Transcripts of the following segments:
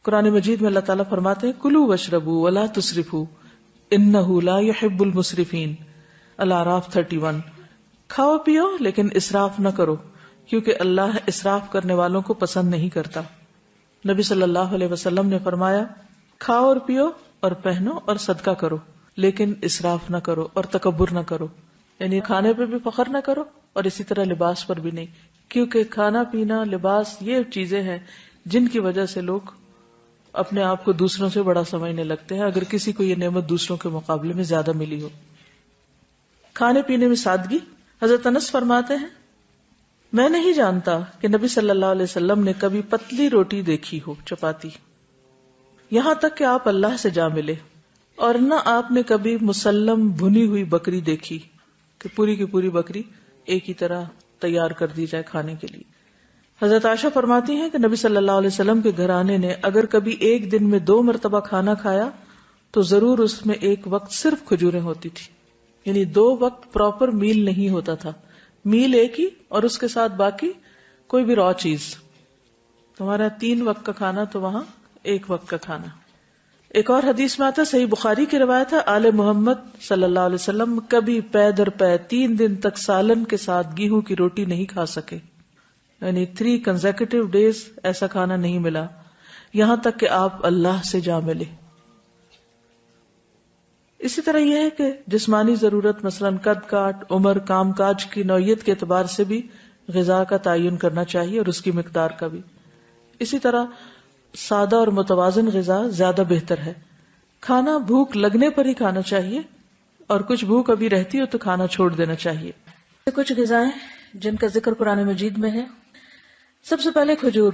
قرآن مجید میں اللہ تعالیٰ فرماتے ہیں کلوا واشربوا ولا تسرفوا انہ لا يحب المسرفین، الاعراف 31۔ کھاؤ پیو لیکن اسراف نہ کرو کیونکہ اللہ اسراف کرنے والوں کو پسند نہیں کرتا۔ نبی صلی اللہ علیہ وسلم نے فرمایا کھاؤ اور پیو اور پہنو اور صدقہ کرو لیکن اسراف نہ کرو اور تکبر نہ کرو، یعنی کھانے پہ بھی فخر نہ کرو اور اسی طرح لباس پر بھی نہیں، کیونکہ کھانا پینا لباس یہ چیزیں ہیں جن کی وجہ سے لوگ اپنے آپ کو دوسروں سے بڑا سمجھنے لگتے ہیں اگر کسی کو یہ نعمت دوسروں کے مقابلے میں زیادہ ملی ہو۔ کھانے پینے میں سادگی۔ حضرت انس فرماتے ہیں میں نہیں جانتا کہ نبی صلی اللہ علیہ وسلم نے کبھی پتلی روٹی دیکھی ہو، چپاتی، یہاں تک کہ آپ اللہ سے جا ملے، اور نہ آپ نے کبھی مسلم بھنی ہوئی بکری دیکھی کہ پوری کی پوری بکری ایک ہی طرح تیار کر دی جائے کھانے کے لیے۔ حضرت عائشہ فرماتی ہیں کہ نبی صلی اللہ علیہ وسلم کے گھرانے نے اگر کبھی ایک دن میں 2 مرتبہ کھانا کھایا تو ضرور اس میں ایک وقت صرف کھجوریں ہوتی تھی، یعنی 2 وقت پراپر میل نہیں ہوتا تھا، میل ایک ہی اور اس کے ساتھ باقی کوئی بھی را چیز۔ تمہارا 3 وقت کا کھانا تو وہاں 1 وقت کا کھانا۔ ایک اور حدیث میں آتا ہے، صحیح بخاری کی روایت ہے، آل محمد صلی اللہ علیہ وسلم کبھی پے در پے 3 دن تک سالن کے ساتھ گیہوں کی روٹی نہیں کھا سکے، یعنی 3 کنزیکٹیو ڈیز ایسا کھانا نہیں ملا یہاں تک کہ آپ اللہ سے جا ملے۔ اسی طرح یہ ہے کہ جسمانی ضرورت مثلا قد کاٹ، عمر، کام کاج کی نوعیت کے اعتبار سے بھی غذا کا تعین کرنا چاہیے اور اس کی مقدار کا بھی۔ اسی طرح سادہ اور متوازن غذا زیادہ بہتر ہے۔ کھانا بھوک لگنے پر ہی کھانا چاہیے اور کچھ بھوک ابھی رہتی ہو تو کھانا چھوڑ دینا چاہیے۔ کچھ غذائیں جن کا ذکر قرآن مجید میں ہے، سب سے پہلے کھجور۔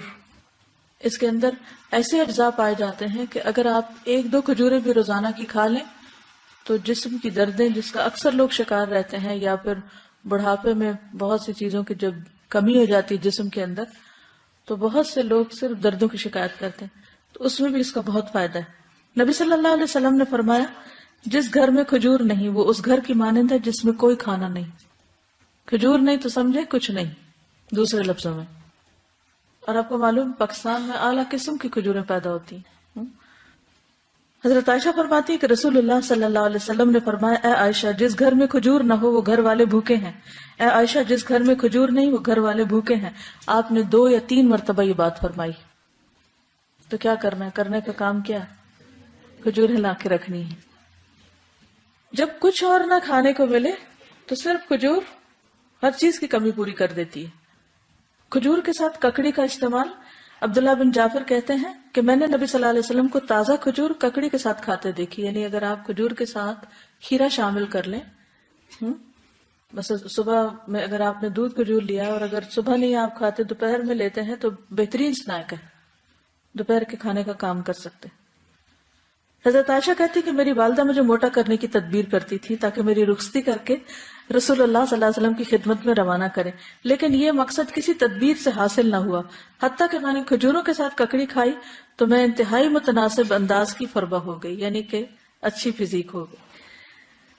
اس کے اندر ایسے اجزاء پائے جاتے ہیں کہ اگر آپ 1-2 کھجوریں بھی روزانہ کی کھا لیں تو جسم کی دردیں جس کا اکثر لوگ شکار رہتے ہیں، یا پھر بڑھاپے میں بہت سی چیزوں کی جب کمی ہو جاتی ہے جسم کے اندر تو بہت سے لوگ صرف دردوں کی شکایت کرتے ہیں، تو اس میں بھی اس کا بہت فائدہ ہے۔ نبی صلی اللہ علیہ وسلم نے فرمایا جس گھر میں کھجور نہیں وہ اس گھر کی مانند ہے جس میں کوئی کھانا نہیں۔ کھجور نہیں تو سمجھے کچھ نہیں دوسرے لفظوں میں۔ اور آپ کو معلوم پاکستان میں اعلیٰ قسم کی کھجوریں پیدا ہوتی ہیں۔ حضرت عائشہ فرماتی ہے کہ رسول اللہ صلی اللہ علیہ وسلم نے فرمایا اے عائشہ جس گھر میں کھجور نہ ہو وہ گھر والے بھوکے ہیں، اے عائشہ جس گھر میں کھجور نہیں وہ گھر والے بھوکے ہیں۔ آپ نے 2 یا 3 مرتبہ یہ بات فرمائی۔ تو کیا کرنا ہے؟ کرنے کا کام کیا؟ کھجوریں لا کے رکھنی ہے۔ جب کچھ اور نہ کھانے کو ملے تو صرف کھجور ہر چیز کی کمی پوری کر دیتی ہے۔ کھجور کے ساتھ ککڑی کا استعمال، عبداللہ بن جعفر کہتے ہیں کہ میں نے نبی صلی اللہ علیہ وسلم کو تازہ کھجور ککڑی کے ساتھ کھاتے دیکھی، یعنی اگر آپ کھجور کے ساتھ کھیرا شامل کر لیں، بس صبح میں اگر آپ نے دودھ کھجور لیا اور اگر صبح نہیں آپ کھاتے دوپہر میں لیتے ہیں تو بہترین سنیک ہے، دوپہر کے کھانے کا کام کر سکتے۔ حضرت عائشہ کہتی کہ میری والدہ مجھے موٹا کرنے کی تدبیر کرتی تھی تاکہ میری رخصتی کر کے رسول اللہ صلی اللہ علیہ وسلم کی خدمت میں روانہ کرے، لیکن یہ مقصد کسی تدبیر سے حاصل نہ ہوا۔ حتیٰ کہ میں نے کھجوروں کے ساتھ ککڑی کھائی تو میں انتہائی متناسب انداز کی فربہ ہو گئی، یعنی کہ اچھی فزیک ہو گئی۔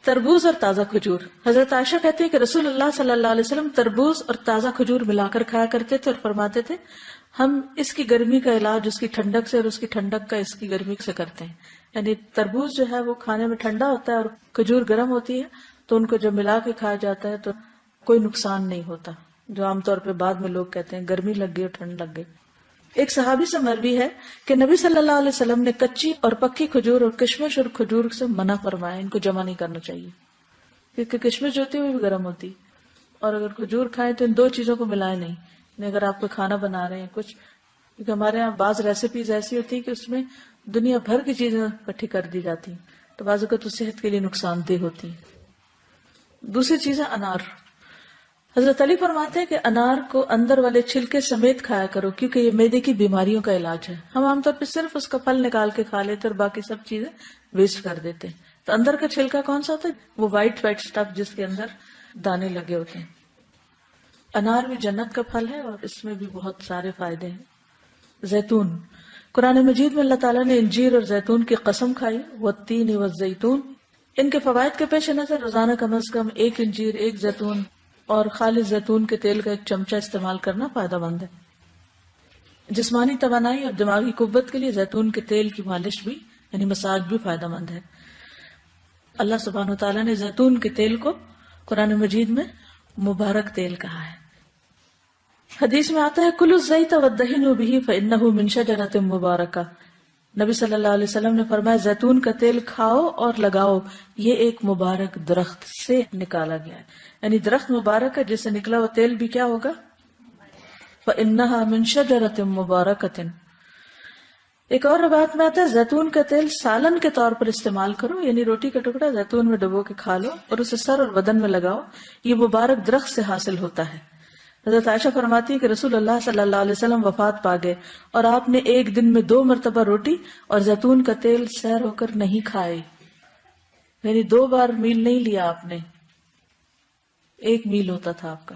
تربوز اور تازہ کھجور، حضرت عائشہ کہتے ہیں کہ رسول اللہ صلی اللہ علیہ وسلم تربوز اور تازہ کھجور ملا کر کھایا کرتے تھے اور فرماتے تھے ہم اس کی گرمی کا علاج اس کی ٹھنڈک سے اور اس کی ٹھنڈک کا اس کی گرمی سے کرتے ہیں، یعنی تربوز جو ہے وہ کھانے میں ٹھنڈا ہوتا ہے اور کھجور گرم ہوتی ہے تو ان کو جب ملا کے کھایا جاتا ہے تو کوئی نقصان نہیں ہوتا، جو عام طور پہ بعد میں لوگ کہتے ہیں گرمی لگ گئی اور ٹھنڈ لگ گئی۔ ایک صحابی سے مروی ہے کہ نبی صلی اللہ علیہ وسلم نے کچی اور پکی کھجور اور کشمش اور کھجور سے منع فرمایا، ان کو جمع نہیں کرنا چاہیے کیونکہ کشمش جو ہوتی ہے وہ بھی گرم ہوتی، اور اگر کھجور کھائیں تو ان 2 چیزوں کو ملائے نہیں، یعنی اگر آپ کو کھانا بنا رہے ہیں کچھ، کیونکہ ہمارے یہاں بعض ریسیپیز ایسی ہوتی ہے کہ اس میں دنیا بھر کی چیزیں اکٹھی کر دی جاتی ہیں تو بعض اوقات تو صحت کے لیے نقصان دہ ہوتی ہیں۔ دوسری چیز ہے انار۔ حضرت علی فرماتے ہیں کہ انار کو اندر والے چھلکے سمیت کھایا کرو کیونکہ یہ معدے کی بیماریوں کا علاج ہے۔ ہم عام طور پہ صرف اس کا پھل نکال کے کھا لیتے اور باقی سب چیزیں ویسٹ کر دیتے ہیں، تو اندر کا چھلکا کون سا ہوتا ہے؟ وہ وائٹ اسٹف جس کے اندر دانے لگے ہوتے ہیں۔ انار بھی جنت کا پھل ہے اور اس میں بھی بہت سارے فائدے ہیں۔ زیتون، قرآن مجید میں اللہ تعالیٰ نے انجیر اور زیتون کی قسم کھائی، والتین والزیتون۔ ان کے فوائد کے پیش نظر روزانہ کم از کم 1 انجیر، 1 زیتون اور خالص زیتون کے تیل کا 1 چمچہ استعمال کرنا فائدہ مند ہے۔ جسمانی توانائی اور دماغی قوت کے لیے زیتون کے تیل کی مالش بھی یعنی مساج بھی فائدہ مند ہے. اللہ سبحانہ وتعالیٰ نے زیتون کے تیل کو قرآن مجید میں مبارک تیل کہا ہے. حدیث میں آتا ہے کلوا الزیت وادہنوا بہ فانہ من شجرۃ مبارکہ. نبی صلی اللہ علیہ وسلم نے فرمایا زیتون کا تیل کھاؤ اور لگاؤ، یہ ایک مبارک درخت سے نکالا گیا ہے، یعنی درخت مبارک ہے جس سے نکلا وہ تیل بھی کیا ہوگا؟ فإنها من شجرۃ مبارکۃ. ایک اور روایت میں آتا ہے زیتون کا تیل سالن کے طور پر استعمال کرو، یعنی روٹی کا ٹکڑا زیتون میں ڈبو کے کھا لو اور اسے سر اور بدن میں لگاؤ، یہ مبارک درخت سے حاصل ہوتا ہے. حضرت عائشہ فرماتی ہے کہ رسول اللہ صلی اللہ علیہ وسلم وفات پا گئے اور آپ نے ایک دن میں 2 مرتبہ روٹی اور زیتون کا تیل سیر ہو کر نہیں کھائے، یعنی 2 بار میل نہیں لیا آپ نے، 1 میل ہوتا تھا آپ کا،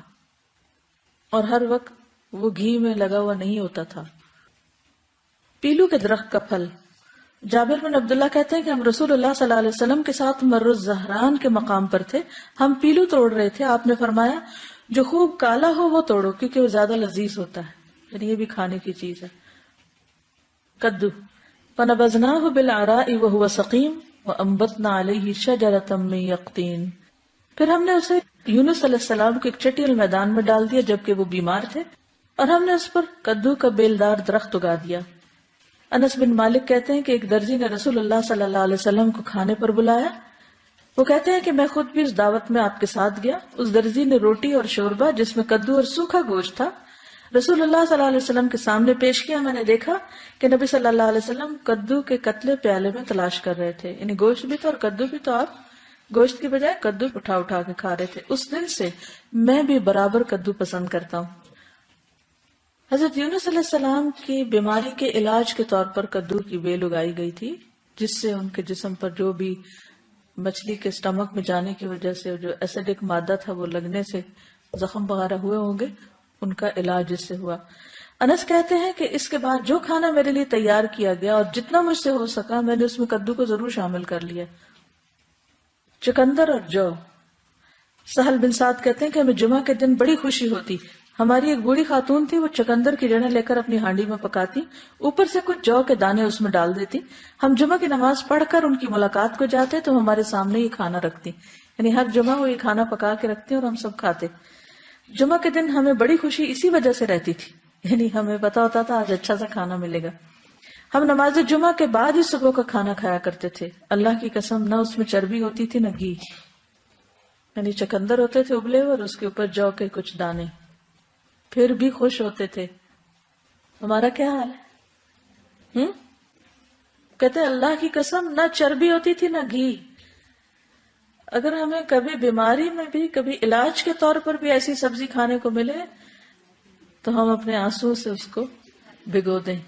اور ہر وقت وہ گھی میں لگا ہوا نہیں ہوتا تھا. پیلو کے درخت کا پھل. جابر بن عبداللہ کہتے ہیں کہ ہم رسول اللہ صلی اللہ علیہ وسلم کے ساتھ مر الزہران کے مقام پر تھے، ہم پیلو توڑ رہے تھے، آپ نے فرمایا جو خوب کالا ہو وہ توڑو کیونکہ وہ زیادہ لذیذ ہوتا ہے، یعنی یہ بھی کھانے کی چیز ہے. کدو. فنبذناہ بالعراء وهو سقیم وانبتنا علیہ شجرۃ من یقطین. پھر ہم نے اسے یونس علیہ السلام کو ایک چٹیل میدان میں ڈال دیا جبکہ وہ بیمار تھے، اور ہم نے اس پر کدو کا بیلدار درخت اگا دیا. انس بن مالک کہتے ہیں کہ ایک درزی نے رسول اللہ صلی اللہ علیہ وسلم کو کھانے پر بلایا. وہ کہتے ہیں کہ میں خود بھی اس دعوت میں آپ کے ساتھ گیا. اس درزی نے روٹی اور شوربہ جس میں کدو اور سوکھا گوشت تھا رسول اللہ صلی اللہ علیہ وسلم کے سامنے پیش کیا. میں نے دیکھا کہ نبی صلی اللہ علیہ وسلم کدو کے قطلے پیالے میں تلاش کر رہے تھے، یعنی گوشت بھی تھا اور کدو بھی، تو آپ گوشت کی بجائے کدو اٹھا اٹھا کے کھا رہے تھے. اس دن سے میں بھی برابر کدو پسند کرتا ہوں. حضرت یونس علیہ السلام کی بیماری کے علاج کے طور پر کدو کی بیل اگائی گئی تھی، جس سے ان کے جسم پر جو بھی مچھلی کے اسٹمک میں جانے کی وجہ سے جو ایسیڈک مادہ تھا وہ لگنے سے زخم وغیرہ ہوئے ہوں گے، ان کا علاج اس سے ہوا. انس کہتے ہیں کہ اس کے بعد جو کھانا میرے لیے تیار کیا گیا اور جتنا مجھ سے ہو سکا میں نے اس میں کدو کو ضرور شامل کر لیا. چقندر اور جو. سہل بن سعد کہتے ہیں کہ ہمیں جمعہ کے دن بڑی خوشی ہوتی. ہماری ایک بوڑھی خاتون تھی، وہ چقندر کی جڑیں لے کر اپنی ہانڈی میں پکاتی، اوپر سے کچھ جو کے دانے اس میں ڈال دیتی. ہم جمعہ کی نماز پڑھ کر ان کی ملاقات کو جاتے تو ہمارے سامنے یہ کھانا رکھتی، یعنی ہر جمعہ وہ یہ کھانا پکا کے رکھتی اور ہم سب کھاتے. جمعہ کے دن ہمیں بڑی خوشی اسی وجہ سے رہتی تھی، یعنی ہمیں پتا ہوتا تھا آج اچھا سا کھانا ملے گا. ہم نماز جمعہ کے بعد ہی صبح کا کھانا کھایا کرتے تھے. اللہ کی قسم نہ اس میں چربی ہوتی تھی نہ گھی، یعنی چقندر ہوتے تھے ابلے اور اس کے اوپر جو کے کچھ دانے، پھر بھی خوش ہوتے تھے. ہمارا کیا حال ہے؟ کہتے اللہ کی قسم نہ چربی ہوتی تھی نہ گھی. اگر ہمیں کبھی بیماری میں بھی کبھی علاج کے طور پر بھی ایسی سبزی کھانے کو ملے تو ہم اپنے آنسو سے اس کو بھگو دیں.